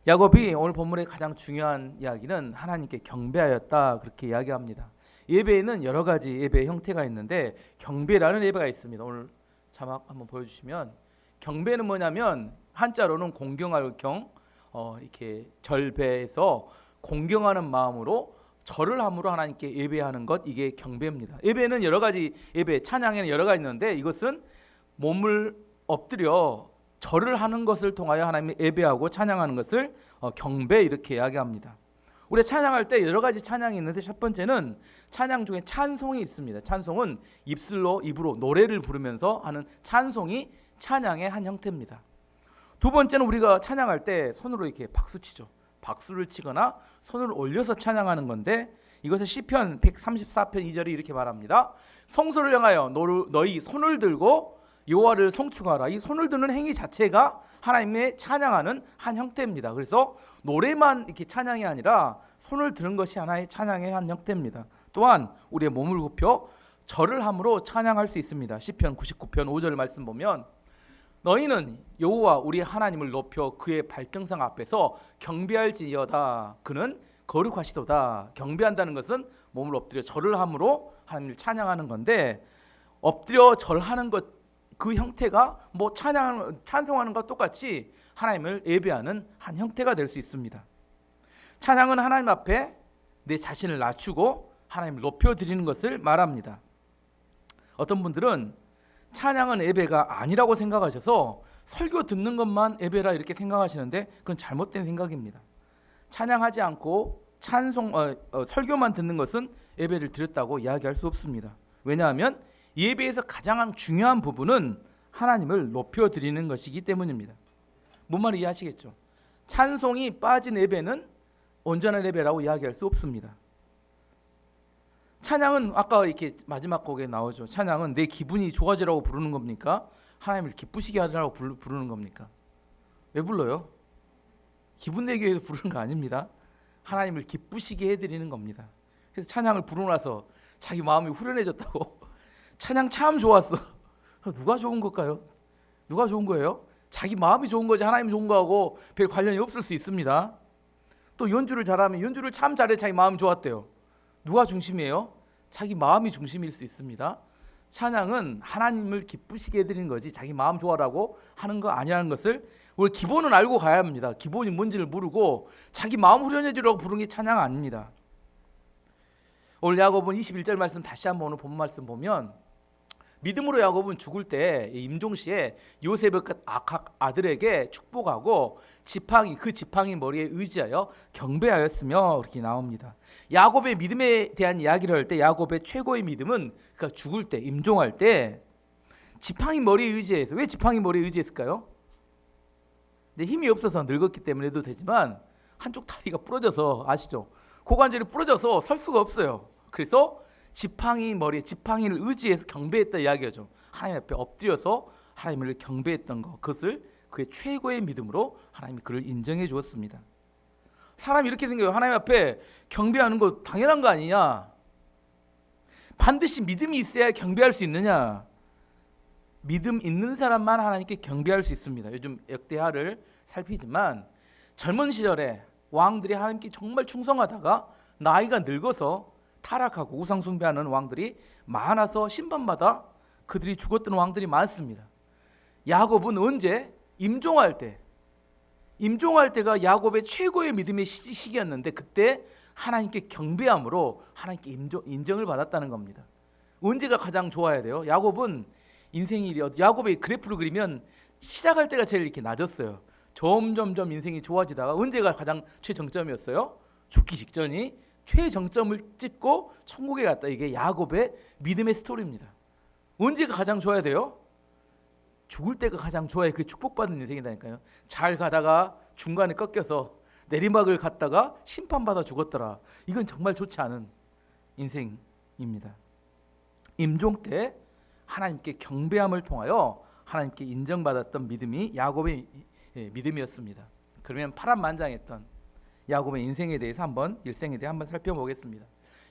야곱이 오늘 본문의 가장 중요한 이야기는 하나님께 경배하였다, 그렇게 이야기합니다. 예배에는 여러 가지 예배의 형태가 있는데 경배라는 예배가 있습니다. 오늘 자막 한번 보여주시면, 경배는 뭐냐면 한자로는 공경할 경, 이렇게 절배해서 공경하는 마음으로 절을 함으로 하나님께 예배하는 것, 이게 경배입니다. 예배는 여러 가지, 예배 찬양에는 여러 가지 있는데 이것은 몸을 엎드려 절을 하는 것을 통하여 하나님을 예배하고 찬양하는 것을 경배, 이렇게 이야기합니다. 우리 찬양할 때 여러 가지 찬양이 있는데 첫 번째는 찬양 중에 찬송이 있습니다. 찬송은 입으로 노래를 부르면서 하는 찬송이 찬양의 한 형태입니다. 두 번째는 우리가 찬양할 때 손으로 이렇게 박수치죠. 박수를 치거나 손을 올려서 찬양하는 건데, 이것을 시편 134편 2절이 이렇게 말합니다. 성소를 향하여 너희 손을 들고 여호와를 송축하라. 이 손을 드는 행위 자체가 하나님의 찬양하는 한 형태입니다. 그래서 노래만 이렇게 찬양이 아니라 손을 드는 것이 하나의 찬양의 한 형태입니다. 또한 우리의 몸을 굽혀 절을 함으로 찬양할 수 있습니다. 시편 99편 5절 말씀 보면, 너희는 여호와 우리 하나님을 높여 그의 발등상 앞에서 경배할지어다. 그는 거룩하시도다. 경배한다는 것은 몸을 엎드려 절을 함으로 하나님을 찬양하는 건데, 엎드려 절하는 것, 그 형태가 뭐 찬송하는 것과 똑같이 하나님을 예배하는 한 형태가 될 수 있습니다. 찬양은 하나님 앞에 내 자신을 낮추고 하나님을 높여드리는 것을 말합니다. 어떤 분들은 찬양은 예배가 아니라고 생각하셔서 설교 듣는 것만 예배라 이렇게 생각하시는데, 그건 잘못된 생각입니다. 찬양하지 않고 설교만 듣는 것은 예배를 드렸다고 이야기할 수 없습니다. 왜냐하면 예배에서 가장 중요한 부분은 하나님을 높여드리는 것이기 때문입니다. 뭔 말인지 이해하시겠죠? 찬송이 빠진 예배는 온전한 예배라고 이야기할 수 없습니다. 찬양은 아까 이렇게 마지막 곡에 나오죠. 찬양은 내 기분이 좋아지라고 부르는 겁니까? 하나님을 기쁘시게 하라고 부르는 겁니까? 왜 불러요? 기분 내기 위해서 부르는 거 아닙니다. 하나님을 기쁘시게 해드리는 겁니다. 그래서 찬양을 부르고 나서 자기 마음이 후련해졌다고 찬양 참 좋았어. 누가 좋은 걸까요? 누가 좋은 거예요? 자기 마음이 좋은 거지 하나님이 좋은 거하고 별 관련이 없을 수 있습니다. 또 연주를 잘하면 연주를 참 잘해 자기 마음이 좋았대요. 누가 중심이에요? 자기 마음이 중심일 수 있습니다. 찬양은 하나님을 기쁘시게 해드리는 거지 자기 마음 좋아라고 하는 거 아니라는 것을 우리 기본은 알고 가야 합니다. 기본이 뭔지를 모르고 자기 마음 후련해지라고 부르는 게 찬양 아닙니다. 오늘 야곱은 21절 말씀 다시 한번 오늘 본 말씀 보면, 믿음으로 야곱은 죽을 때 임종시에 요셉의 아들에게 축복하고 그 지팡이 머리에 의지하여 경배하였으며, 이렇게 나옵니다. 야곱의 믿음에 대한 이야기를 할 때 야곱의 최고의 믿음은 그가 죽을 때, 임종할 때 지팡이 머리에 의지해서, 왜 지팡이 머리에 의지했을까요? 힘이 없어서 늙었기 때문에 해도 되지만 한쪽 다리가 부러져서, 아시죠? 고관절이 부러져서 설 수가 없어요. 그래서 지팡이를 의지해서 경배했다 이야기하죠. 하나님 앞에 엎드려서 하나님을 경배했던 것, 그것을 그의 최고의 믿음으로 하나님이 그를 인정해 주었습니다. 사람이 이렇게 생겨요. 하나님 앞에 경배하는 거 당연한 거 아니냐? 반드시 믿음이 있어야 경배할 수 있느냐? 믿음 있는 사람만 하나님께 경배할 수 있습니다. 요즘 역대하를 살피지만 젊은 시절에 왕들이 하나님께 정말 충성하다가 나이가 늙어서 타락하고 우상 숭배하는 왕들이 많아서 심판받아 그들이 죽었던 왕들이 많습니다. 야곱은 언제? 임종할 때가 야곱의 최고의 믿음의 시기였는데, 그때 하나님께 경배함으로 하나님께 인정을 받았다는 겁니다. 언제가 가장 좋아야 돼요? 야곱은 야곱의 그래프를 그리면 시작할 때가 제일 이렇게 낮았어요. 점점점 인생이 좋아지다가 언제가 가장 최정점이었어요? 죽기 직전이 최정점을 찍고 천국에 갔다. 이게 야곱의 믿음의 스토리입니다. 언제가 가장 좋아야 돼요? 죽을 때가 가장 좋아야 그 축복받은 인생이다니까요. 잘 가다가 중간에 꺾여서 내리막을 갔다가 심판받아 죽었더라. 이건 정말 좋지 않은 인생입니다. 임종 때 하나님께 경배함을 통하여 하나님께 인정받았던 믿음이 야곱의 믿음이었습니다. 그러면 파란만장했던 야곱의 인생에 대해서 일생에 대해 한번 살펴보겠습니다.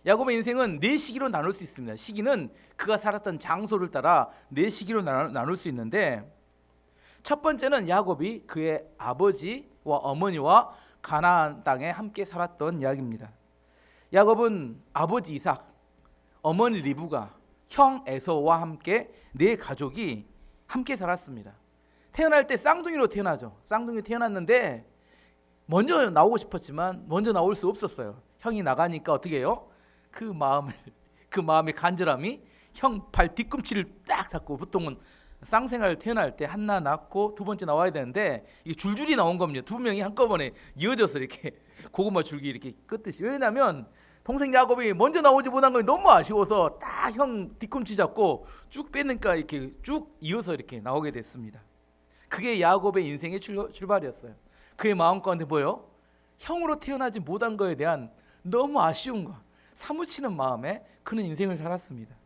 야곱의 인생은 네 시기로 나눌 수 있습니다. 시기는 그가 살았던 장소를 따라 네 시기로 나눌 수 있는데, 첫 번째는 야곱이 그의 아버지 어머니와 가나안 땅에 함께 살았던 이야기입니다. 야곱은 아버지 이삭, 어머니 리브가, 형 에서와 함께 네 가족이 함께 살았습니다. 태어날 때 쌍둥이로 태어나죠. 쌍둥이로 태어났는데 먼저 나오고 싶었지만 먼저 나올 수 없었어요. 형이 나가니까 어떻게 해요? 그 마음의 간절함이 형 발 뒤꿈치를 딱 잡고, 보통은 쌍생아를 태어날 때 하나 낳고 두 번째 나와야 되는데 이게 줄줄이 나온 겁니다. 두 명이 한꺼번에 이어져서 이렇게 고구마 줄기 이렇게 끄듯이. 왜냐하면 동생 야곱이 먼저 나오지 못한 걸 너무 아쉬워서 딱 형 뒤꿈치 잡고 쭉 빼니까 이렇게 쭉 이어서 이렇게 나오게 됐습니다. 그게 야곱의 인생의 출발이었어요. 그의 마음 가운데 뭐예요? 형으로 태어나지 못한 거에 대한 너무 아쉬움과 사무치는 마음에 그는 인생을 살았습니다.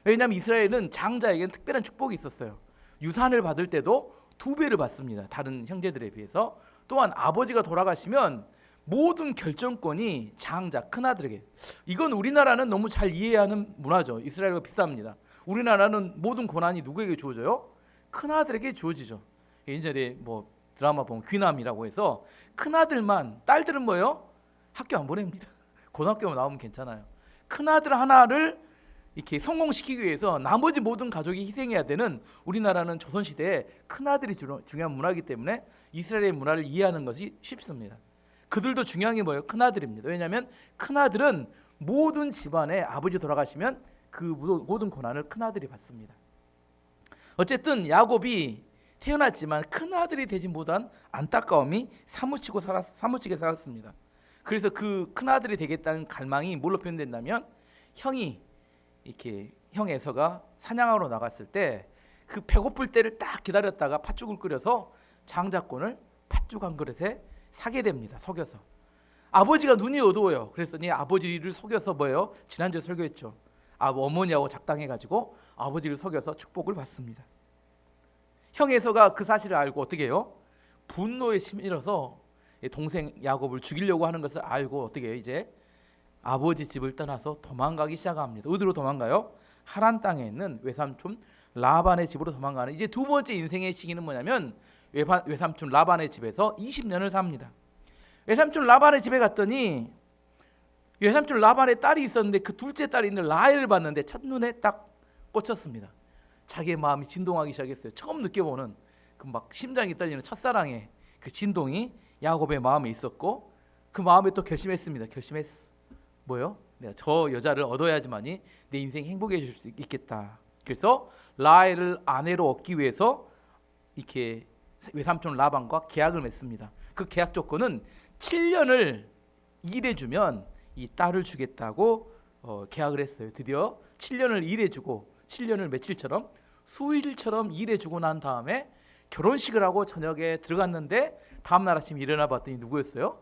왜냐하면 이스라엘은 장자에게는 특별한 축복이 있었어요. 유산을 받을 때도 2배를 받습니다. 다른 형제들에 비해서. 또한 아버지가 돌아가시면 모든 결정권이 장자, 큰아들에게. 이건 우리나라는 너무 잘 이해하는 문화죠. 이스라엘과 비슷합니다. 우리나라는 모든 권한이 누구에게 주어져요? 큰아들에게 주어지죠. 예전에 뭐 드라마 보면 귀남이라고 해서 큰아들만, 딸들은 뭐예요? 학교 안 보냅니다. 고등학교만 나오면 괜찮아요. 큰아들 하나를 이렇게 성공시키기 위해서 나머지 모든 가족이 희생해야 되는, 우리나라는 조선시대에 큰아들이 중요한 문화이기 때문에 이스라엘의 문화를 이해하는 것이 쉽습니다. 그들도 중요한 게 뭐예요? 큰아들입니다. 왜냐하면 큰아들은 모든 집안에 아버지 돌아가시면 그 모든 권한을 큰아들이 받습니다. 어쨌든 야곱이 태어났지만 큰아들이 되지 못한 안타까움이 사무치게 살았습니다. 그래서 그 큰아들이 되겠다는 갈망이 뭘로 표현된다면, 형 에서가 사냥하러 나갔을 때 그 배고플 때를 딱 기다렸다가 팥죽을 끓여서 장자권을 팥죽 한 그릇에 사게 됩니다. 속여서. 아버지가 눈이 어두워요. 그랬더니 아버지를 속여서 뭐예요? 지난주에 설교했죠. 어머니하고 작당해가지고 아버지를 속여서 축복을 받습니다. 형 에서가 그 사실을 알고 어떻게 해요? 분노에 치밀어서 동생 야곱을 죽이려고 하는 것을 알고 어떻게 해요? 이제 아버지 집을 떠나서 도망가기 시작합니다. 어디로 도망가요? 하란 땅에 있는 외삼촌 라반의 집으로 도망가는, 이제 두 번째 인생의 시기는 뭐냐면 외삼촌 라반의 집에서 20년을 삽니다. 외삼촌 라반의 집에 갔더니 외삼촌 라반의 딸이 있었는데 그 둘째 딸이 있는 라헬을 봤는데 첫눈에 딱 꽂혔습니다. 자기의 마음이 진동하기 시작했어요. 처음 느껴보는 그 막 심장이 떨리는 첫사랑의 그 진동이 야곱의 마음에 있었고, 그 마음에 또 결심했습니다. 뭐요? 내가 저 여자를 얻어야지만이 내 인생 행복해질 수 있겠다. 그래서 라헬을 아내로 얻기 위해서 이렇게 외삼촌 라반과 계약을 맺습니다. 그 계약 조건은 7년을 일해주면 이 딸을 주겠다고 계약을 했어요. 드디어 7년을 일해주고, 7년을 며칠처럼 수일처럼 일해주고 난 다음에 결혼식을 하고 저녁에 들어갔는데 다음날 아침 일어나 봤더니 누구였어요?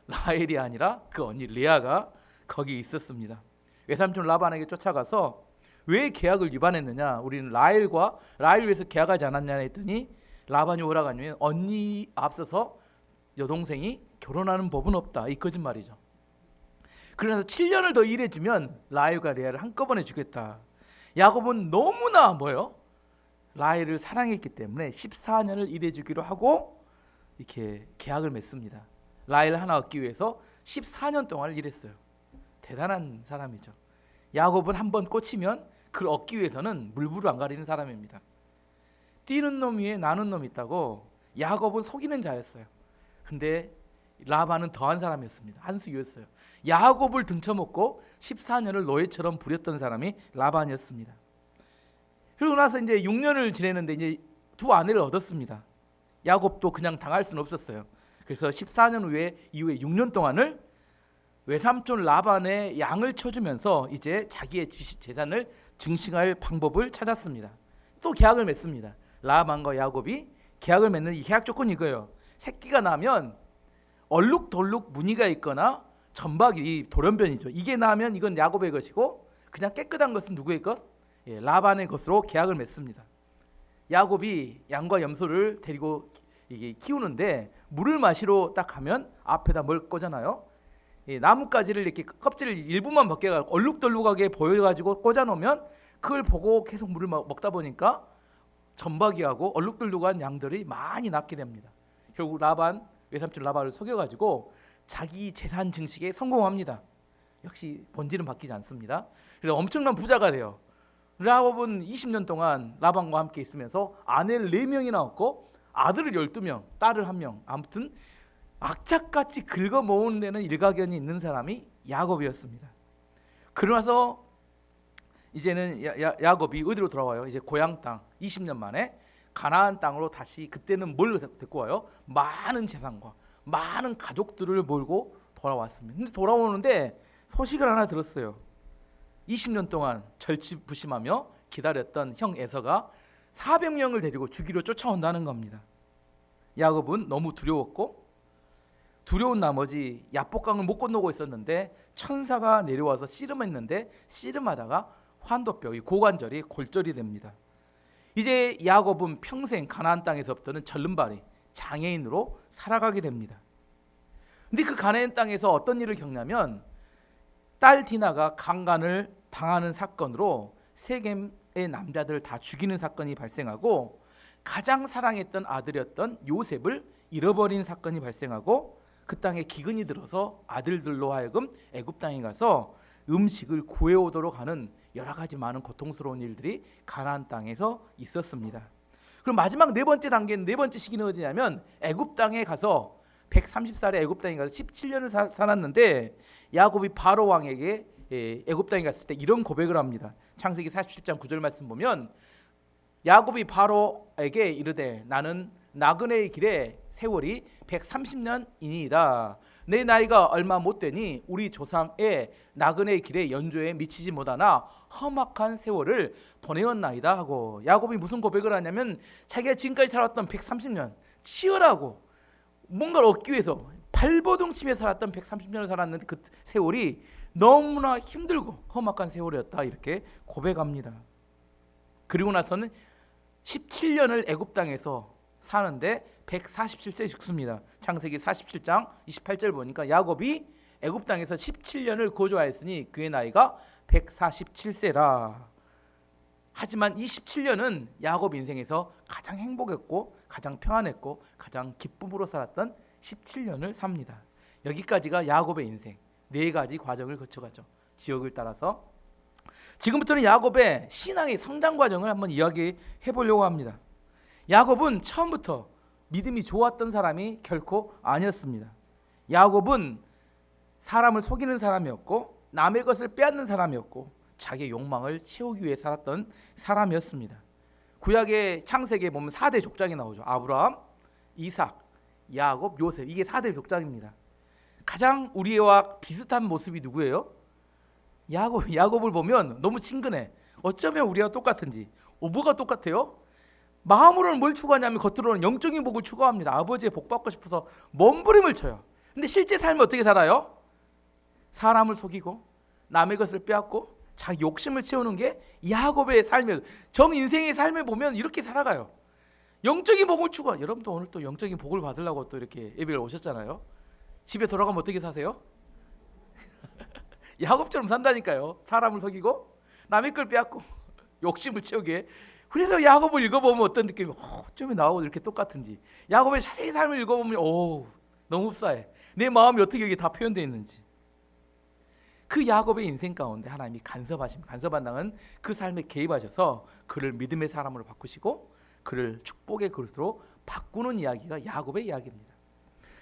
라헬이 아니라 그 언니 레아가 거기 있었습니다. 외삼촌 라반에게 쫓아가서 왜 계약을 위반했느냐, 우리는 라헬을 위해서 계약하지 않았냐 했더니 라반이 뭐라고 하냐면, 언니 앞서서 여동생이 결혼하는 법은 없다, 이 거짓말이죠. 그래서 7년을 더 일해주면 라헬과 레아를 한꺼번에 주겠다. 야곱은 너무나 뭐요? 라헬을 사랑했기 때문에 14년을 일해주기로 하고 이렇게 계약을 맺습니다. 라헬 하나 얻기 위해서 14년 동안 일했어요. 대단한 사람이죠. 야곱은 한번 꽂히면 그걸 얻기 위해서는 물불을 안 가리는 사람입니다. 뛰는 놈 위에 나는 놈이 있다고, 야곱은 속이는 자였어요. 근데 라반은 더한 사람이었습니다. 한 수였어요. 야곱을 등쳐먹고 14년을 노예처럼 부렸던 사람이 라반이었습니다. 그리고 나서 이제 6년을 지내는데 이제 두 아내를 얻었습니다. 야곱도 그냥 당할 수는 없었어요. 그래서 14년 이후에 6년 동안을 외삼촌 라반의 양을 쳐주면서 이제 자기의 재산을 증식할 방법을 찾았습니다. 또 계약을 맺습니다. 라반과 야곱이 계약을 맺는 이 계약 조건이 이거예요. 새끼가 나면 얼룩덜룩 무늬가 있거나 점박이 돌연변이죠. 이게 나면 이건 야곱의 것이고, 그냥 깨끗한 것은 누구의 것? 라반의 것으로 계약을 맺습니다. 야곱이 양과 염소를 데리고 이게 키우는데 물을 마시러 딱 가면 앞에다 뭘 꽂아놔요? 나뭇가지를 이렇게 껍질을 일부만 벗겨가지고 얼룩덜룩하게 보여가지고 꽂아놓으면 그걸 보고 계속 물을 먹다 보니까 점박이하고 얼룩덜룩한 양들이 많이 낳게 됩니다. 결국 라반 외삼촌 라반을 속여가지고 자기 재산 증식에 성공합니다. 역시 본질은 바뀌지 않습니다. 그래서 엄청난 부자가 돼요. 야곱은 20년 동안 라반과 함께 있으면서 아내를 4명이나 얻고 아들을 12명, 딸을 1명, 아무튼 악착같이 긁어 모으는 데는 일가견이 있는 사람이 야곱이었습니다. 그러나서 이제는 야곱이 어디로 돌아와요? 이제 고향 땅 20년 만에 가나안 땅으로 다시, 그때는 뭘 데리고 와요? 많은 재산과 많은 가족들을 몰고 돌아왔습니다. 근데 돌아오는데 소식을 하나 들었어요. 20년 동안 절치부심하며 기다렸던 형 에서가 400명을 데리고 죽이러 쫓아온다는 겁니다. 야곱은 너무 두려웠고, 두려운 나머지 야복강을 못 건너고 있었는데 천사가 내려와서 씨름했는데 씨름하다가 환도뼈, 고관절이 골절이 됩니다. 이제 야곱은 평생 가나안 땅에서부터는 절름발이 장애인으로 살아가게 됩니다. 근데 그 가나안 땅에서 어떤 일을 겪냐면 딸 디나가 강간을 당하는 사건으로 세겜의 남자들을 다 죽이는 사건이 발생하고, 가장 사랑했던 아들이었던 요셉을 잃어버린 사건이 발생하고, 그 땅에 기근이 들어서 아들들로 하여금 애굽 땅에 가서 음식을 구해오도록 하는 여러 가지 많은 고통스러운 일들이 가나안 땅에서 있었습니다. 그럼 마지막 네 번째 단계는, 네 번째 시기는 어디냐면 애굽 땅에 가서 130살에 애굽 땅에 가서 17년을 살았는데, 야곱이 바로 왕에게 애굽 땅에 갔을 때 이런 고백을 합니다. 창세기 47장 9절 말씀 보면 야곱이 바로에게 이르되 나는 나그네의 길에 세월이 130년이니이다. 내 나이가 얼마 못 되니 우리 조상의 나그네의 길에 연조에 미치지 못하나 험악한 세월을 보내었나이다 하고, 야곱이 무슨 고백을 하냐면 자기가 지금까지 살았던 130년 치열하고 뭔가를 얻기 위해서 발버둥 치며 살았던 130년을 살았는데 그 세월이 너무나 힘들고 험악한 세월이었다, 이렇게 고백합니다. 그리고 나서는 17년을 애굽 땅에서 사는데 147세에 죽습니다. 창세기 47장 28절 보니까 야곱이 애굽 땅에서 17년을 거주하였으니 그의 나이가 147세라. 하지만 이 17년은 야곱 인생에서 가장 행복했고 가장 평안했고 가장 기쁨으로 살았던 17년을 삽니다. 여기까지가 야곱의 인생, 4가지 과정을 거쳐가죠. 지역을 따라서. 지금부터는 야곱의 신앙의 성장 과정을 한번 이야기해 보려고 합니다. 야곱은 처음부터 믿음이 좋았던 사람이 결코 아니었습니다. 야곱은 사람을 속이는 사람이었고 남의 것을 빼앗는 사람이었고 자기의 욕망을 채우기 위해 살았던 사람이었습니다. 구약의 창세기에 보면 4대 족장이 나오죠. 아브라함, 이삭, 야곱, 요셉, 이게 4대 족장입니다. 가장 우리와 비슷한 모습이 누구예요? 야곱을 보면 너무 친근해. 어쩌면 우리와 똑같은지. 뭐가 똑같아요? 마음으로는 뭘 추구하냐면 겉으로는 영적인 복을 추구합니다. 아버지의 복 받고 싶어서 몸부림을 쳐요. 근데 실제 삶을 어떻게 살아요? 사람을 속이고 남의 것을 빼앗고 자기 욕심을 채우는 게 야곱의 삶이에요. 정 인생의 삶을 보면 이렇게 살아가요. 영적인 복을 추구하. 여러분도 오늘 또 영적인 복을 받으려고 또 이렇게 예배를 오셨잖아요. 집에 돌아가면 어떻게 사세요? 야곱처럼 산다니까요. 사람을 속이고 남의 걸 빼앗고 욕심을 채우게. 그래서 야곱을 읽어보면 어떤 느낌이 어쩌면 나하고 이렇게 똑같은지. 야곱의 자세히 삶을 읽어보면 너무 흡사해. 내 마음이 어떻게 여기 다 표현되어 있는지. 그 야곱의 인생 가운데 하나님이 간섭한다는 그 삶에 개입하셔서 그를 믿음의 사람으로 바꾸시고 그를 축복의 그릇으로 바꾸는 이야기가 야곱의 이야기입니다.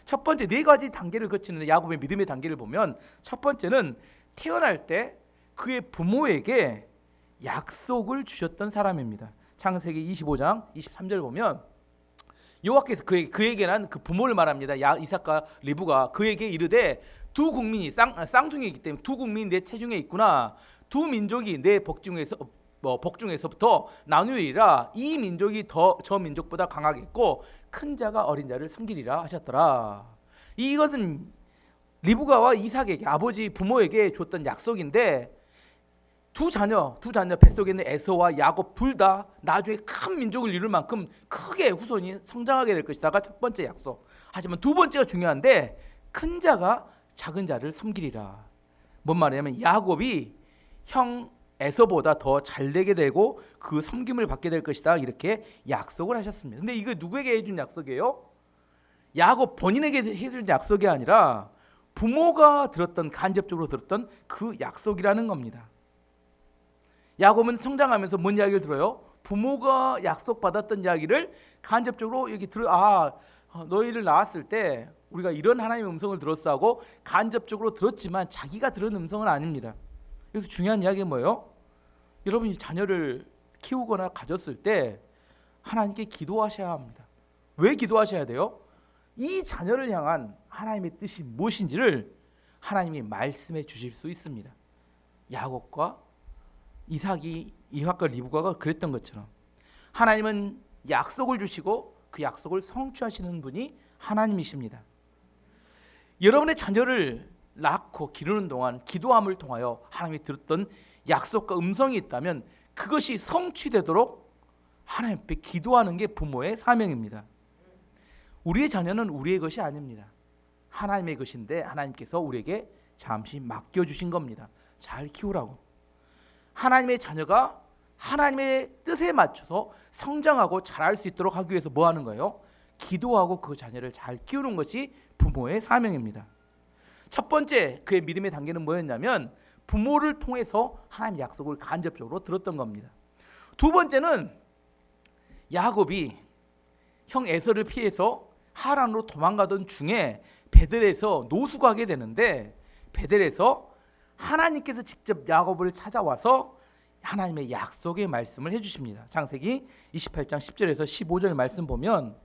첫 번째 4가지 단계를 거치는 야곱의 믿음의 단계를 보면, 첫 번째는 태어날 때 그의 부모에게 약속을 주셨던 사람입니다. 창세기 25장 23절 보면 여호와께서 그에게는 그 부모를 말합니다. 이삭과 리브가 그에게 이르되 두 국민이 쌍둥이이기 때문에 두 국민이 내 체중에 있구나. 두 민족이 내 복중에서부터 나누리라. 이 민족이 저 민족보다 강하겠고 큰 자가 어린 자를 섬기리라 하셨더라. 이것은 리브가와 이삭에게, 아버지 부모에게 줬던 약속인데, 두 자녀 뱃속에 있는 에서와 야곱 둘 다 나중에 큰 민족을 이룰 만큼 크게 후손이 성장하게 될 것이다가 첫 번째 약속. 하지만 두 번째가 중요한데, 큰 자가 작은 자를 섬기리라. 뭔 말이냐면 야곱이 형 에서보다 더 잘되게 되고 그 섬김을 받게 될 것이다, 이렇게 약속을 하셨습니다. 근데 이거 누구에게 해준 약속이에요? 야곱 본인에게 해준 약속이 아니라 부모가 들었던, 간접적으로 들었던 그 약속이라는 겁니다. 야곱은 성장하면서 뭔 이야기를 들어요? 부모가 약속받았던 이야기를 간접적으로 여기 너희를 낳았을 때 우리가 이런 하나님의 음성을 들었어 하고 간접적으로 들었지만 자기가 들은 음성은 아닙니다. 여기서 중요한 이야기가 뭐예요? 여러분이 자녀를 키우거나 가졌을 때 하나님께 기도하셔야 합니다. 왜 기도하셔야 돼요? 이 자녀를 향한 하나님의 뜻이 무엇인지를 하나님이 말씀해 주실 수 있습니다. 야곱과 이삭과 리브가가 그랬던 것처럼 하나님은 약속을 주시고 그 약속을 성취하시는 분이 하나님이십니다. 여러분의 자녀를 낳고 기르는 동안 기도함을 통하여 하나님이 들었던 약속과 음성이 있다면 그것이 성취되도록 하나님 앞에 기도하는 게 부모의 사명입니다. 우리의 자녀는 우리의 것이 아닙니다. 하나님의 것인데 하나님께서 우리에게 잠시 맡겨주신 겁니다. 잘 키우라고. 하나님의 자녀가 하나님의 뜻에 맞춰서 성장하고 자랄 수 있도록 하기 위해서 뭐 하는 거예요? 기도하고 그 자녀를 잘 키우는 것이 부모의 사명입니다. 첫 번째 그의 믿음의 단계는 뭐였냐면 부모를 통해서 하나님의 약속을 간접적으로 들었던 겁니다. 두 번째는 야곱이 형 에서를 피해서 하란으로 도망가던 중에 베델에서 노수가 하게 되는데 베델에서 하나님께서 직접 야곱을 찾아와서 하나님의 약속의 말씀을 해주십니다. 창세기 28장 10절에서 15절 말씀 보면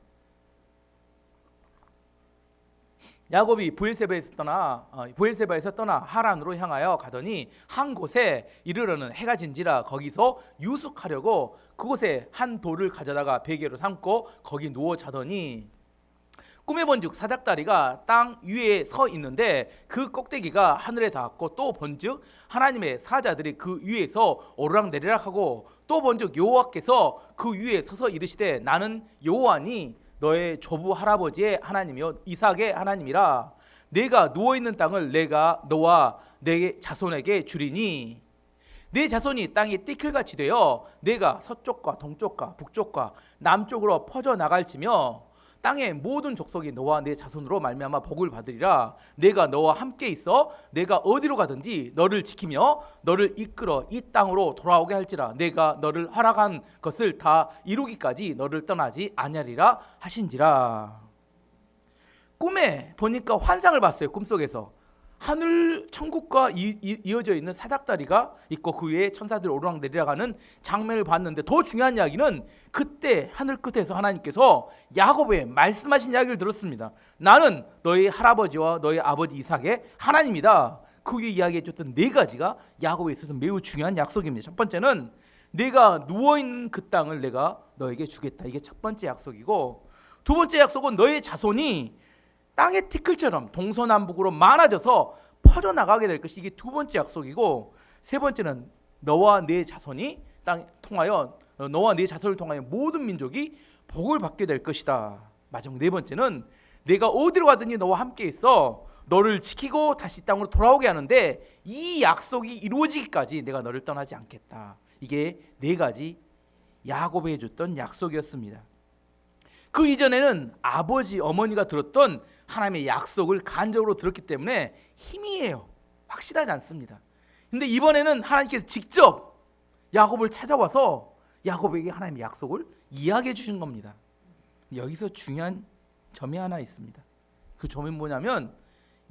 야곱이 브엘세바에서 떠나 하란으로 향하여 가더니 한 곳에 이르러는 해가 진지라 거기서 유숙하려고 그곳에 한 돌을 가져다가 베개로 삼고 거기 누워 자더니 꿈에 본즉 사닥다리가 땅 위에 서 있는데 그 꼭대기가 하늘에 닿았고 또 본즉 하나님의 사자들이 그 위에서 오르락내리락하고 또 본즉 여호와께서 그 위에 서서 이르시되 나는 여호와니 너의 조부 할아버지의 하나님이요 이삭의 하나님이라 내가 누워있는 땅을 내가 너와 내 자손에게 주리니 내 자손이 땅에 띠클같이 되어 내가 서쪽과 동쪽과 북쪽과 남쪽으로 퍼져 나갈지며 땅의 모든 족속이 너와 내 자손으로 말미암아 복을 받으리라. 내가 너와 함께 있어 내가 어디로 가든지 너를 지키며 너를 이끌어 이 땅으로 돌아오게 할지라. 내가 너를 허락한 것을 다 이루기까지 너를 떠나지 아니하리라 하신지라. 꿈에 보니까 환상을 봤어요. 꿈속에서 하늘 천국과 이어져 있는 사닥다리가 있고 그 위에 천사들이 오르락내리락하는 장면을 봤는데 더 중요한 이야기는 그때 하늘 끝에서 하나님께서 야곱에 말씀하신 이야기를 들었습니다. 나는 너희 할아버지와 너희 아버지 이삭의 하나님이다. 그 위에 이야기해 줬던 네 가지가 야곱에 있어서 매우 중요한 약속입니다. 첫 번째는 내가 누워있는 그 땅을 내가 너에게 주겠다. 이게 첫 번째 약속이고 두 번째 약속은 너의 자손이 땅의 티끌처럼 동서남북으로 많아져서 퍼져나가게 될 것이 이게 두 번째 약속이고 세 번째는 너와 내 자손이 땅 통하여 너와 내 자손을 통하여 모든 민족이 복을 받게 될 것이다. 마지막 네 번째는 내가 어디로 가든지 너와 함께 있어 너를 지키고 다시 땅으로 돌아오게 하는데 이 약속이 이루어지기까지 내가 너를 떠나지 않겠다. 이게 네 가지 야곱이 해줬던 약속이었습니다. 그 이전에는 아버지 어머니가 들었던 하나님의 약속을 간접으로 들었기 때문에 희미해요. 확실하지 않습니다. 근데 이번에는 하나님께서 직접 야곱을 찾아와서 야곱에게 하나님의 약속을 이야기해 주신 겁니다. 여기서 중요한 점이 하나 있습니다. 그 점이 뭐냐면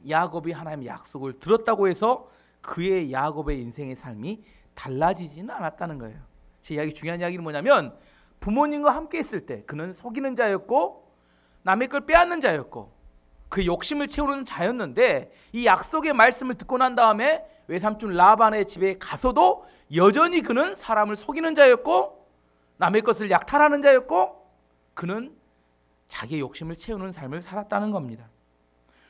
야곱이 하나님의 약속을 들었다고 해서 그의 야곱의 인생의 삶이 달라지지는 않았다는 거예요. 제 이야기 중요한 이야기는 뭐냐면 부모님과 함께 있을 때 그는 속이는 자였고 남의 걸 빼앗는 자였고 그 욕심을 채우는 자였는데 이 약속의 말씀을 듣고 난 다음에 외삼촌 라반의 집에 가서도 여전히 그는 사람을 속이는 자였고 남의 것을 약탈하는 자였고 그는 자기의 욕심을 채우는 삶을 살았다는 겁니다.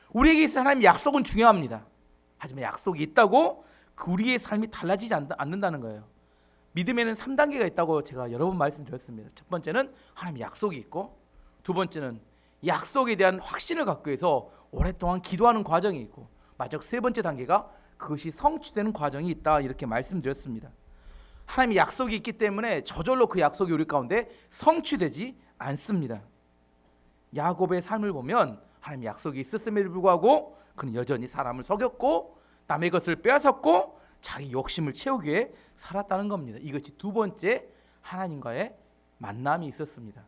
우리에게 있어 하나님의 약속은 중요합니다. 하지만 약속이 있다고 우리의 삶이 달라지지 않는다는 거예요. 믿음에는 3단계가 있다고 제가 여러 번 말씀드렸습니다. 첫 번째는 하나님의 약속이 있고 두 번째는 약속에 대한 확신을 갖기 위해서 오랫동안 기도하는 과정이 있고 마지막 세 번째 단계가 그것이 성취되는 과정이 있다 이렇게 말씀드렸습니다. 하나님의 약속이 있기 때문에 저절로 그 약속이 우리 가운데 성취되지 않습니다. 야곱의 삶을 보면 하나님의 약속이 있었음에도 불구하고 그는 여전히 사람을 속였고 남의 것을 빼앗았고 자기 욕심을 채우기 위해 살았다는 겁니다. 이것이 두 번째 하나님과의 만남이 있었습니다.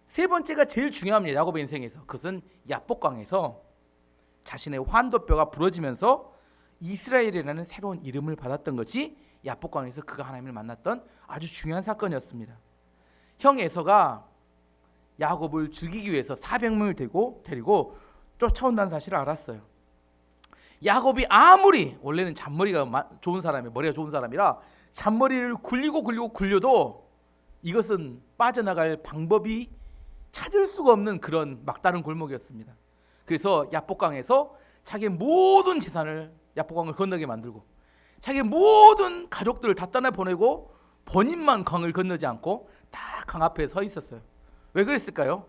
세 번째가 제일 중요합니다. 야곱의 인생에서. 그것은 야복강에서 자신의 환도뼈가 부러지면서 이스라엘이라는 새로운 이름을 받았던 것이 야복강에서 그가 하나님을 만났던 아주 중요한 사건이었습니다. 형 에서가 야곱을 죽이기 위해서 400명을 데리고 쫓아온다는 사실을 알았어요. 야곱이 아무리 원래는 잔머리가 좋은 사람이에요. 머리가 좋은 사람이라 잔머리를 굴려도 이것은 빠져나갈 방법이 찾을 수가 없는 그런 막다른 골목이었습니다. 그래서 야복강에서 자기의 모든 재산을 야복강을 건너게 만들고 자기의 모든 가족들을 다 떠나보내고 본인만 강을 건너지 않고 다 강 앞에 서 있었어요. 왜 그랬을까요?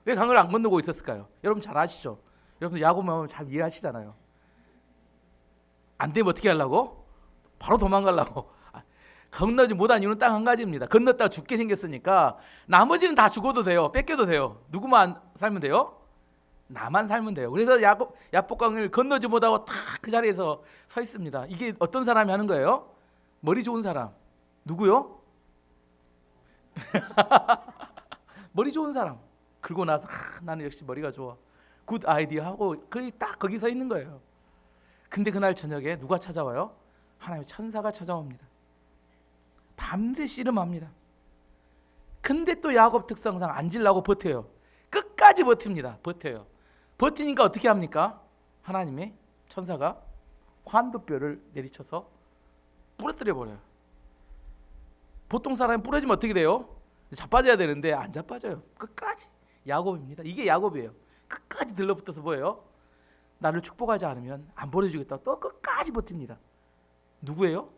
왜 강을 안 건너고 있었을까요? 여러분 잘 아시죠? 여러분 야곱만 잘 이해하시잖아요. 안 되면 어떻게 하려고? 바로 도망가려고. 건너지 못한 이유는 딱 한 가지입니다. 건넜다가 죽게 생겼으니까 나머지는 다 죽어도 돼요. 뺏겨도 돼요. 누구만 살면 돼요? 나만 살면 돼요. 그래서 야복강을 건너지 못하고 딱 그 자리에서 서 있습니다. 이게 어떤 사람이 하는 거예요? 머리 좋은 사람. 누구요? 머리 좋은 사람. 그러고 나서 나는 역시 머리가 좋아. 굿 아이디어 하고 거의 딱 거기 서 있는 거예요. 근데 그날 저녁에 누가 찾아와요? 하나님의 천사가 찾아옵니다. 밤새 씨름합니다. 근데 또 야곱 특성상 앉으려고 버텨요. 끝까지 버팁니다. 버티니까 어떻게 합니까? 하나님의 천사가 환도뼈를 내리쳐서 부러뜨려 버려요. 보통 사람이 부러지면 어떻게 돼요? 자빠져야 되는데 안 자빠져요. 끝까지. 야곱입니다. 이게 야곱이에요. 끝까지 들러붙어서 뭐예요? 나를 축복하지 않으면 안 버려주겠다. 또 끝까지 버팁니다. 누구예요?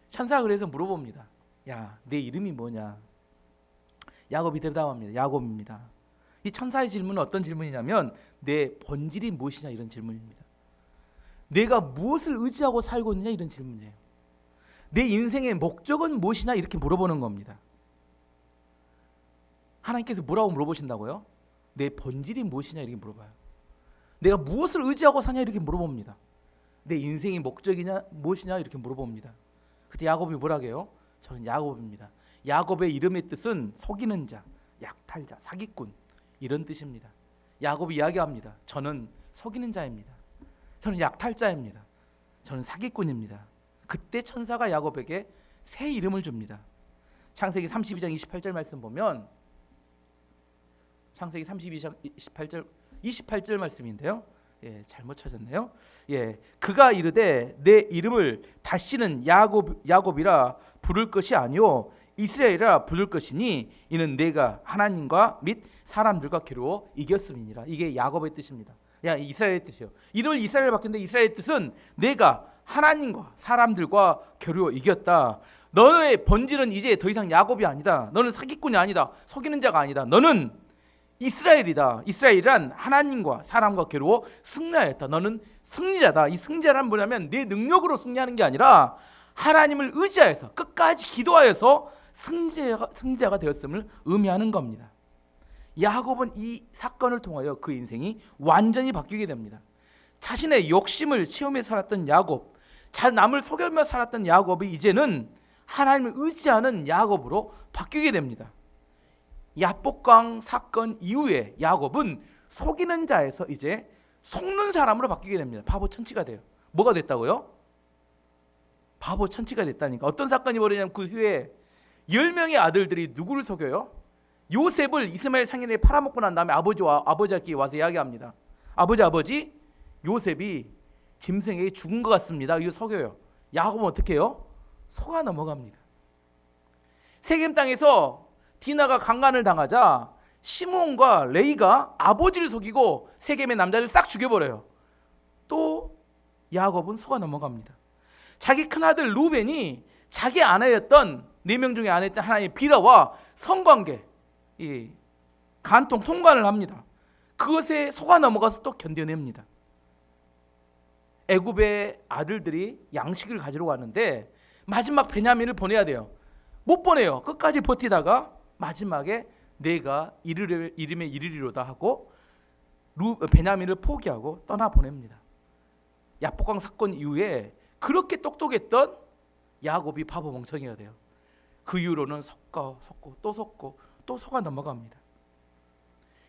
천사가 그래서 물어봅니다. 야, 내 이름이 뭐냐? 야곱이 대답합니다. 야곱입니다. 이 천사의 질문은 어떤 질문이냐면 내 본질이 무엇이냐 이런 질문입니다. 내가 무엇을 의지하고 살고 있느냐 이런 질문이에요. 내 인생의 목적은 무엇이냐 이렇게 물어보는 겁니다. 하나님께서 뭐라고 물어보신다고요? 내 본질이 무엇이냐 이렇게 물어봐요. 내가 무엇을 의지하고 사냐 이렇게 물어봅니다. 내 인생의 목적이냐 무엇이냐 이렇게 물어봅니다. 그때 야곱이 뭐라고 해요? 저는 야곱입니다. 야곱의 이름의 뜻은 속이는 자, 약탈자, 사기꾼 이런 뜻입니다. 야곱이 이야기합니다. 저는 속이는 자입니다. 저는 약탈자입니다. 저는 사기꾼입니다. 그때 천사가 야곱에게 새 이름을 줍니다. 창세기 32장 28절 말씀 보면 창세기 32장 28절 말씀인데요. 예, 잘못 찾았네요. 예, 그가 이르되 내 이름을 다시는 야곱이라 부를 것이 아니요 이스라엘이라 부를 것이니 이는 내가 하나님과 및 사람들과 겨루어 이겼음이니라. 이게 야곱의 뜻입니다. 이스라엘의 뜻이요. 이름을 이스라엘 바뀌는데 이스라엘의 뜻은 내가 하나님과 사람들과 겨루어 이겼다. 너의 본질은 이제 더 이상 야곱이 아니다. 너는 사기꾼이 아니다. 속이는 자가 아니다. 너는 이스라엘이다. 이스라엘이란 하나님과 사람과 겨루어 승리하였다. 너는 승리자다. 이 승리자란 뭐냐면 내 능력으로 승리하는 게 아니라 하나님을 의지하여서 끝까지 기도하여서 승리자가 되었음을 의미하는 겁니다. 야곱은 이 사건을 통하여 그 인생이 완전히 바뀌게 됩니다. 자신의 욕심을 채우며 살았던 야곱, 남을 속여며 살았던 야곱이 이제는 하나님을 의지하는 야곱으로 바뀌게 됩니다. 야복강 사건 이후에 야곱은 속이는 자에서 이제 속는 사람으로 바뀌게 됩니다. 바보 천치가 돼요. 뭐가 됐다고요? 바보 천치가 됐다니까. 어떤 사건이 벌어지냐면 그 후에 10명의 아들들이 누구를 속여요? 요셉을 이스마엘 상인에 팔아먹고 난 다음에 아버지께 와서 이야기합니다. 아버지 요셉이 짐승에게 죽은 것 같습니다. 이거 속여요. 야곱은 어떻게 해요? 속아 넘어갑니다. 세겜 땅에서 디나가 강간을 당하자 시므온과 레이가 아버지를 속이고 세겜의 남자를 싹 죽여버려요. 또 야곱은 속아 넘어갑니다. 자기 큰아들 루벤이 자기 아내였던 4명 중에 아내였던 하나님의 비라와 성관계 간통 통관을 합니다. 그것에 속아 넘어가서 또 견뎌냅니다. 애굽의 아들들이 양식을 가지러 가는데 마지막 베냐민을 보내야 돼요. 못 보내요. 끝까지 버티다가 마지막에 내가 이름에 이르리로다 하고 베냐민을 포기하고 떠나보냅니다. 야복강 사건 이후에 그렇게 똑똑했던 야곱이 바보 멍청이가 돼요. 그 이후로는 속고 또 속아 넘어갑니다.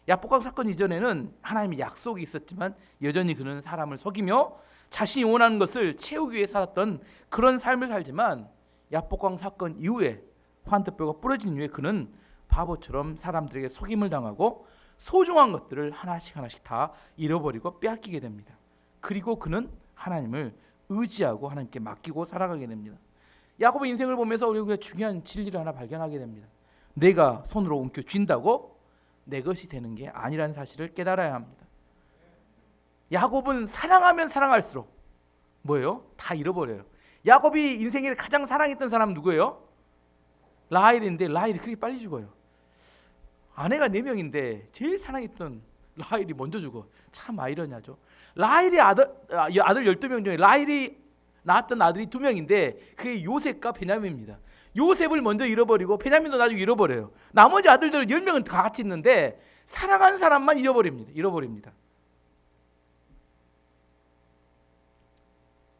야복강 사건 이전에는 하나님의 약속이 있었지만 여전히 그는 사람을 속이며 자신이 원하는 것을 채우기 위해 살았던 그런 삶을 살지만 야복강 사건 이후에 환도뼈가 부러진 이후에 그는 바보처럼 사람들에게 속임을 당하고 소중한 것들을 하나씩 다 잃어버리고 빼앗기게 됩니다. 그리고 그는 하나님을 의지하고 하나님께 맡기고 살아가게 됩니다. 야곱의 인생을 보면서 우리가 중요한 진리를 하나 발견하게 됩니다. 내가 손으로 옮겨 쥔다고 내 것이 되는 게 아니라는 사실을 깨달아야 합니다. 야곱은 사랑하면 사랑할수록 뭐예요? 다 잃어버려요. 야곱이 인생에 가장 사랑했던 사람은 누구예요? 라헬인데 라헬이 그렇게 빨리 죽어요. 아내가 4명인데 제일 사랑했던 라헬이 먼저 죽어. 참 아이러니하죠. 라헬이 아들 12명 중에 라헬이 낳았던 아들이 2명인데 그게 요셉과 베냐민입니다. 요셉을 먼저 잃어버리고 베냐민도 나중에 잃어버려요. 나머지 아들들 10명은 다 같이 있는데 사랑하는 사람만 잃어버립니다.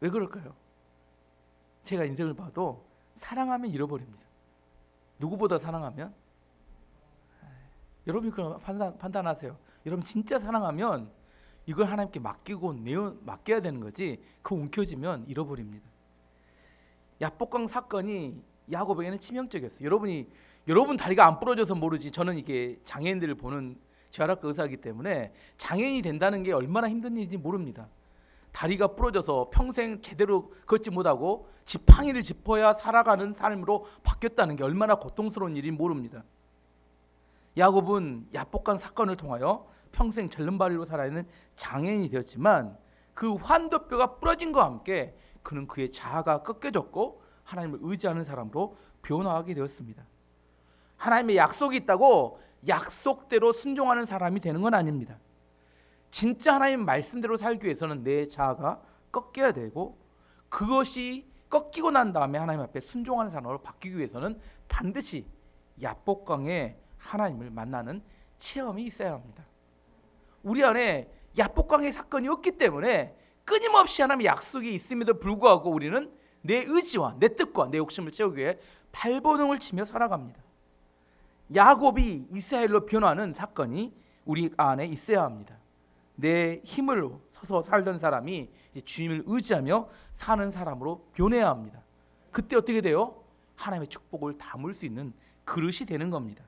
왜 그럴까요? 제가 인생을 봐도 사랑하면 잃어버립니다. 누구보다 사랑하면? 여러분이 그럼 판단하세요. 여러분 진짜 사랑하면 이걸 하나님께 맡겨야 되는 거지 그 움켜쥐면 잃어버립니다. 야복강 사건이 야곱에게는 치명적이었어요. 여러분 다리가 안 부러져서 모르지 저는 이게 장애인들을 보는 재활학과 의사이기 때문에 장애인이 된다는 게 얼마나 힘든 일인지 모릅니다. 다리가 부러져서 평생 제대로 걷지 못하고 지팡이를 짚어야 살아가는 삶으로 바뀌었다는 게 얼마나 고통스러운 일인지 모릅니다. 야곱은 야복강 사건을 통하여 평생 절름발이로 살아야 하는 장애인이 되었지만 그 환도뼈가 부러진과 함께 그는 그의 자아가 꺾여졌고 하나님을 의지하는 사람으로 변화하게 되었습니다. 하나님의 약속이 있다고 약속대로 순종하는 사람이 되는 건 아닙니다. 진짜 하나님 말씀대로 살기 위해서는 내 자아가 꺾여야 되고 그것이 꺾이고 난 다음에 하나님 앞에 순종하는 사람으로 바뀌기 위해서는 반드시 야복강에 하나님을 만나는 체험이 있어야 합니다. 우리 안에 야복강의 사건이 없기 때문에 끊임없이 하나님의 약속이 있음에도 불구하고 우리는 내 의지와 내 뜻과 내 욕심을 채우기 위해 발버둥을 치며 살아갑니다. 야곱이 이스라엘로 변화하는 사건이 우리 안에 있어야 합니다. 내 힘으로 서서 살던 사람이 이제 주님을 의지하며 사는 사람으로 변해야 합니다. 그때 어떻게 돼요? 하나님의 축복을 담을 수 있는 그릇이 되는 겁니다.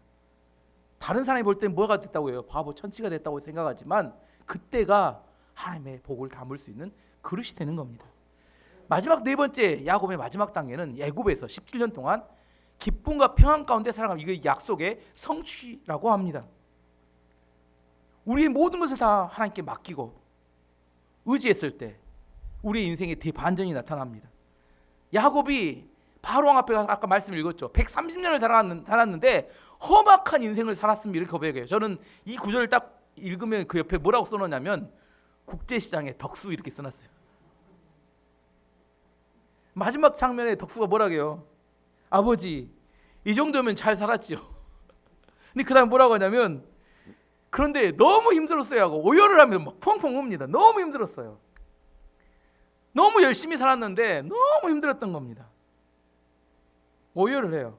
다른 사람이 볼 때는 뭐가 됐다고 해요? 바보 천치가 됐다고 생각하지만 그때가 하나님의 복을 담을 수 있는 그릇이 되는 겁니다. 마지막 4번째 야곱의 마지막 단계는 애굽에서 17년 동안 기쁨과 평안 가운데 살아가면 이게 약속의 성취라고 합니다. 우리의 모든 것을 다 하나님께 맡기고 의지했을 때 우리의 인생에 대반전이 나타납니다. 야곱이 바로왕 앞에 아까 말씀 읽었죠. 130년을 살았는데 험악한 인생을 살았음을 이렇게 고백해요. 저는 이 구절을 딱 읽으면 그 옆에 뭐라고 써놓냐면 국제시장에 덕수 이렇게 써놨어요. 마지막 장면에 덕수가 뭐라고 해요? 아버지 이 정도면 잘 살았지요. 근데 그 다음에 뭐라고 하냐면 그런데 너무 힘들었어요 하고 오열을 하면서 막 펑펑 웁니다. 너무 힘들었어요. 너무 열심히 살았는데 너무 힘들었던 겁니다. 오열을 해요.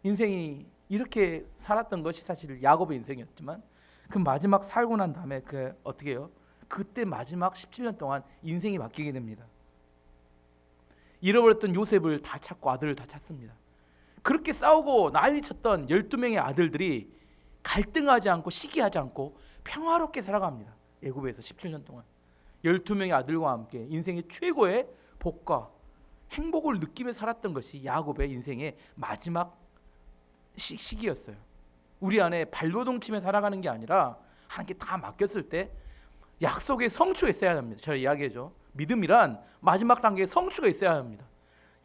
인생이 이렇게 살았던 것이 사실 야곱의 인생이었지만 그 마지막 살고 난 다음에 그 어떻게 해요? 그때 마지막 17년 동안 인생이 바뀌게 됩니다. 잃어버렸던 요셉을 다 찾고 아들을 다 찾습니다. 그렇게 싸우고 난리쳤던 12명의 아들들이 갈등하지 않고 시기하지 않고 평화롭게 살아갑니다. 애굽에서 17년 동안 12명의 아들과 함께 인생의 최고의 복과 행복을 느끼며 살았던 것이 야곱의 인생의 마지막 시기였어요. 우리 안에 발버둥 치며 살아가는 게 아니라 하나님께 다 맡겼을 때 약속의 성취가 있어야 합니다. 제가 이야기해줘. 믿음이란 마지막 단계에 성취가 있어야 합니다.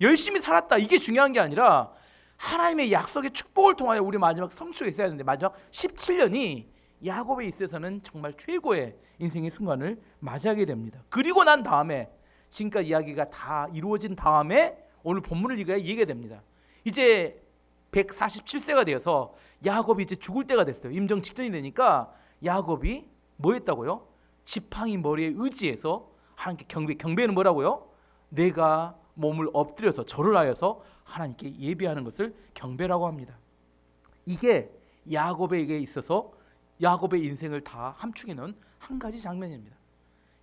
열심히 살았다 이게 중요한 게 아니라 하나님의 약속의 축복을 통하여 우리 마지막 성취가 있어야 되는데 마지막 17년이 야곱에 있어서는 정말 최고의 인생의 순간을 맞이하게 됩니다. 그리고 난 다음에 지금까지 이야기가 다 이루어진 다음에 오늘 본문을 읽어야 이해가 됩니다. 이제 147세가 되어서 야곱이 이제 죽을 때가 됐어요. 임종 직전이 되니까 야곱이 뭐 했다고요? 지팡이 머리에 의지해서 하나님께 경배는 뭐라고요? 내가 몸을 엎드려서 절을 하여서 하나님께 예배하는 것을 경배라고 합니다. 이게 야곱에게 있어서 야곱의 인생을 다 함축해놓은 한 가지 장면입니다.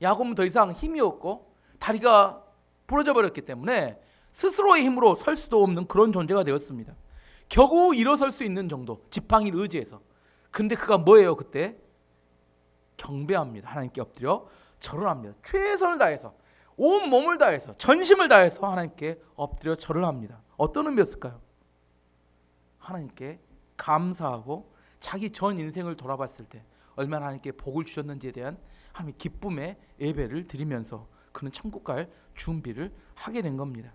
야곱은 더 이상 힘이 없고 다리가 부러져 버렸기 때문에 스스로의 힘으로 설 수도 없는 그런 존재가 되었습니다. 겨우 일어설 수 있는 정도, 지팡이를 의지해서. 근데 그가 뭐예요? 그때 경배합니다. 하나님께 엎드려 절을 합니다. 최선을 다해서, 온 몸을 다해서, 전심을 다해서 하나님께 엎드려 절을 합니다. 어떤 의미였을까요? 하나님께 감사하고 자기 전 인생을 돌아봤을 때 얼마나 하나님께 복을 주셨는지에 대한 하나님의 기쁨의 예배를 드리면서 그는 천국 갈 준비를 하게 된 겁니다.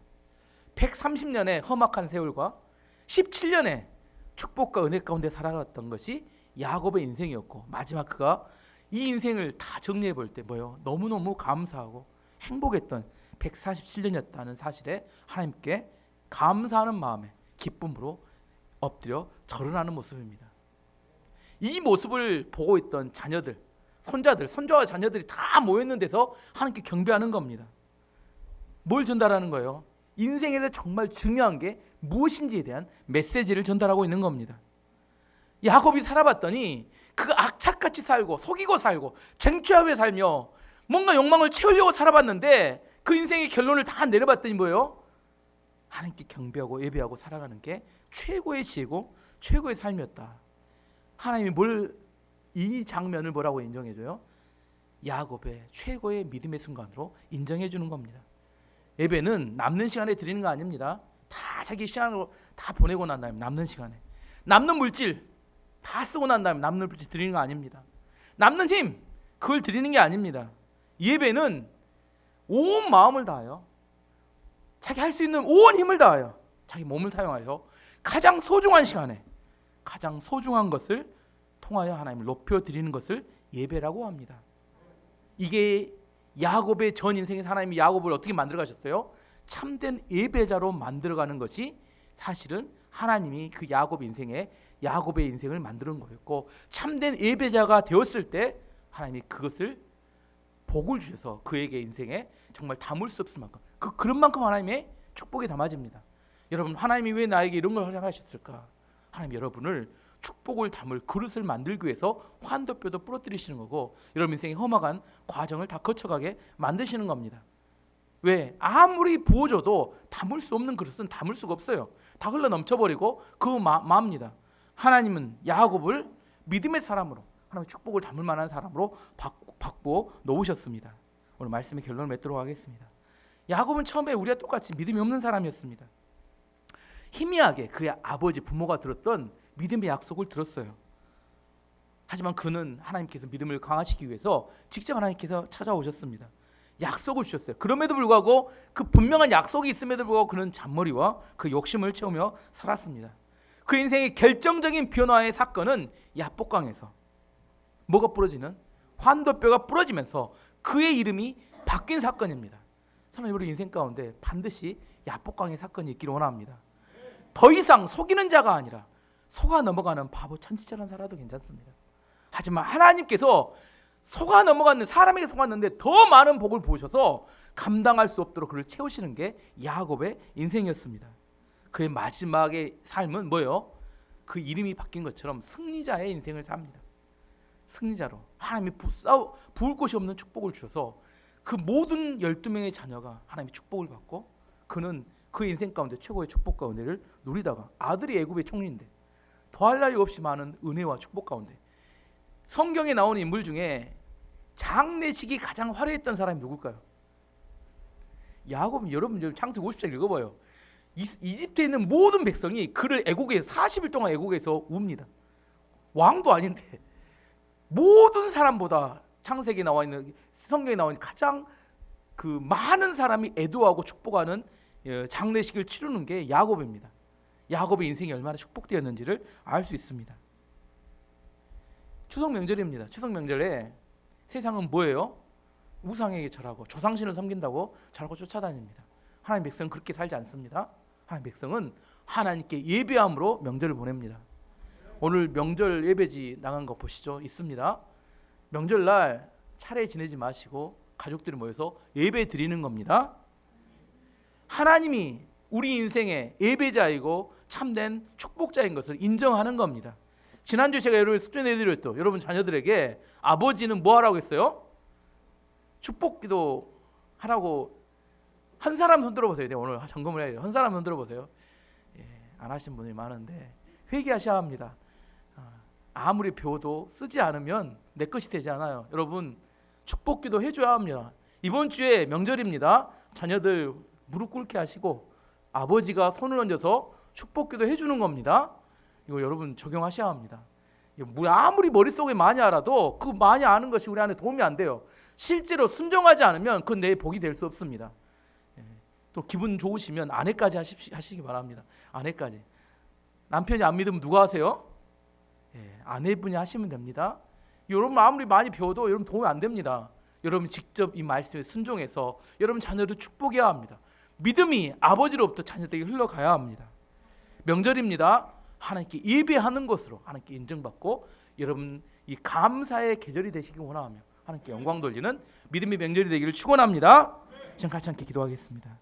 130년의 험악한 세월과 17년의 축복과 은혜 가운데 살아갔던 것이 야곱의 인생이었고, 마지막 그가 이 인생을 다 정리해 볼 때 뭐요? 너무너무 감사하고 행복했던 147년이었다는 사실에 하나님께 감사하는 마음에 기쁨으로 엎드려 절을 하는 모습입니다. 이 모습을 보고 있던 자녀들, 손자들, 손자와 자녀들이 다 모였는 데서 하나님께 경배하는 겁니다. 뭘 전달하는 거예요? 인생에서 정말 중요한 게 무엇인지에 대한 메시지를 전달하고 있는 겁니다. 야곱이 살아봤더니 그가 악착같이 살고 속이고 살고 쟁취하며 살며 뭔가 욕망을 채우려고 살아봤는데 그 인생의 결론을 다 내려봤더니 뭐예요? 하나님께 경배하고 예배하고 살아가는 게 최고의 지혜고 최고의 삶이었다. 하나님이 이 장면을 뭐라고 인정해줘요? 야곱의 최고의 믿음의 순간으로 인정해주는 겁니다. 예배는 남는 시간에 드리는 거 아닙니다. 다 자기 시간으로 다 보내고 난 다음에 남는 시간에 남는 물질 다 쓰고 난 다음에 남는 물질 드리는 거 아닙니다. 남는 힘 그걸 드리는 게 아닙니다. 예배는 온 마음을 다하여 자기 할 수 있는 온 힘을 다하여 자기 몸을 사용하여 가장 소중한 시간에 가장 소중한 것을 통하여 하나님을 높여드리는 것을 예배라고 합니다. 이게 야곱의 전 인생에서 하나님이 야곱을 어떻게 만들어 가셨어요? 참된 예배자로 만들어가는 것이 사실은 하나님이 그 야곱의 인생을 만드는 거였고, 참된 예배자가 되었을 때 하나님이 그것을 복을 주셔서 그에게 인생에 정말 담을 수 없을 만큼 그런 만큼 하나님의 축복이 담아집니다. 여러분, 하나님이 왜 나에게 이런 걸 허락하셨을까? 하나님 여러분을 축복을 담을 그릇을 만들기 위해서 환도뼈도 부러뜨리시는 거고, 여러분 인생의 험악한 과정을 다 거쳐가게 만드시는 겁니다. 왜? 아무리 부어줘도 담을 수 없는 그릇은 담을 수가 없어요. 다 흘러 넘쳐버리고 그 마음입니다. 하나님은 야곱을 믿음의 사람으로, 하나님의 축복을 담을 만한 사람으로 바꾸어 놓으셨습니다. 오늘 말씀의 결론을 맺도록 하겠습니다. 야곱은 처음에 우리와 똑같이 믿음이 없는 사람이었습니다. 희미하게 그의 아버지 부모가 들었던 믿음의 약속을 들었어요. 하지만 그는 하나님께서 믿음을 강화시키기 위해서 직접 하나님께서 찾아오셨습니다. 약속을 주셨어요. 그럼에도 불구하고 그 분명한 약속이 있음에도 불구하고 그는 잔머리와 그 욕심을 채우며 살았습니다. 그 인생의 결정적인 변화의 사건은 야복강에서 뭐가 부러지는? 환도뼈가 부러지면서 그의 이름이 바뀐 사건입니다. 저는 우리 인생 가운데 반드시 야복강의 사건이 있기를 원합니다. 더 이상 속이는 자가 아니라 속아 넘어가는 바보 천지처럼 살아도 괜찮습니다. 하지만 하나님께서 속아 넘어갔는 사람에게 속았는데 더 많은 복을 부으셔서 감당할 수 없도록 그를 채우시는 게 야곱의 인생이었습니다. 그의 마지막의 삶은 뭐예요? 그 이름이 바뀐 것처럼 승리자의 인생을 삽니다. 승리자로 하나님이 부을 곳이 없는 축복을 주셔서 그 모든 12명의 자녀가 하나님의 축복을 받고, 그는 그 인생 가운데 최고의 축복과 은혜를 누리다가 아들이 애굽의 총리인데 더할 나위 없이 많은 은혜와 축복 가운데, 성경에 나오는 인물 중에 장례식이 가장 화려했던 사람이 누굴까요? 야곱이, 여러분 창세기 50장 읽어봐요. 이집트에 있는 모든 백성이 그를 애국에서 40일 동안 애국에서 웁니다. 왕도 아닌데 모든 사람보다 창세기에 나와 있는, 성경에 나와 있는 가장 그 많은 사람이 애도하고 축복하는 장례식을 치르는 게 야곱입니다. 야곱의 인생이 얼마나 축복되었는지를 알 수 있습니다. 추석 명절입니다. 추석 명절에 세상은 뭐예요? 우상에게 절하고 조상신을 섬긴다고 절하고 쫓아다닙니다. 하나님 백성은 그렇게 살지 않습니다. 하나님 백성은 하나님께 예배함으로 명절을 보냅니다. 오늘 명절 예배지 나간 거 보시죠. 있습니다. 명절날 차례 지내지 마시고 가족들이 모여서 예배 드리는 겁니다. 하나님이 우리 인생의 예배자이고 참된 축복자인 것을 인정하는 겁니다. 지난주에 제가 여러분 숙제내드렸죠. 여러분 자녀들에게 아버지는 뭐 하라고 했어요? 축복기도 하라고. 한 사람 손 들어보세요. 오늘 점검을 해야 돼요. 한 사람 손 들어보세요. 안 하신 분이 많은데 회개하셔야 합니다. 아무리 배워도 쓰지 않으면 내 것이 되지 않아요. 여러분 축복기도 해줘야 합니다. 이번 주에 명절입니다. 자녀들 무릎 꿇게 하시고 아버지가 손을 얹어서 축복기도 해주는 겁니다. 이거 여러분 적용하셔야 합니다. 아무리 머릿속에 많이 알아도 그 많이 아는 것이 우리 안에 도움이 안 돼요. 실제로 순종하지 않으면 그건 내 복이 될 수 없습니다. 또 기분 좋으시면 아내까지 하시기 바랍니다. 아내까지. 남편이 안 믿으면 누가 하세요? 아내분이 하시면 됩니다. 여러분 아무리 많이 배워도 여러분 도움이 안 됩니다. 여러분 직접 이 말씀에 순종해서 여러분 자녀를 축복해야 합니다. 믿음이 아버지로부터 자녀들에게 흘러가야 합니다. 명절입니다. 하나님께 예배하는 것으로 하나님께 인정받고 여러분 이 감사의 계절이 되시기 원하며 하나님께 영광 돌리는 믿음의 명절이 되기를 축원합니다. 지금 같이 함께 기도하겠습니다.